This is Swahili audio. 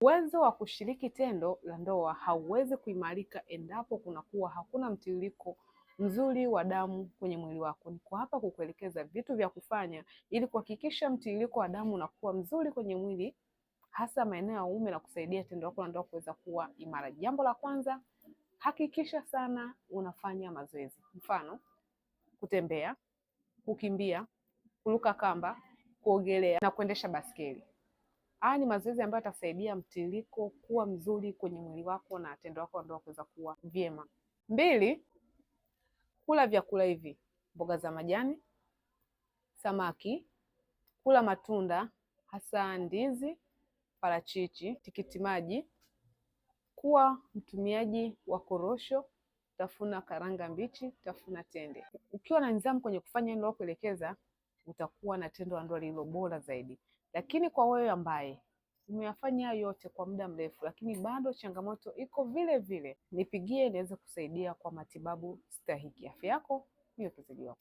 Uwezo wa kushiriki tendo la ndoa hauwezi kuimarika endapo kunakuwa hakuna mtiririko mzuri wa damu kwenye mwili wako. Niko hapa kukuelekeza vitu vya kufanya ili kuhakikisha mtiririko wa damu unakuwa mzuri kwenye mwili, hasa maeneo ya uume, na kusaidia tendo lako la ndoa kuweza kuwa imara. Jambo la kwanza, hakikisha sana unafanya mazoezi, mfano kutembea, kukimbia, kuruka kamba, kuogelea na kuendesha baskeli. Haya ni mazoezi ambayo yatasaidia mtiririko kuwa mzuri kwenye mwili wako na tendo lako la ndoa kuweza kuwa vyema. 2, kula vyakula hivi: mboga za majani, samaki, kula matunda hasa ndizi, parachichi, tikiti maji, kuwa mtumiaji wa korosho, tafuna karanga mbichi, tafuna tende. Ukiwa na nidhamu kwenye kufanya hilo kuelekeza, utakuwa na tendo la ndoa lililo bora zaidi. Lakini kwa wewe ambaye umeyafanya yote kwa muda mrefu lakini bado changamoto iko vile vile, nipigie niweze kusaidia kwa matibabu stahiki. Afya yako ndio utajiri wako.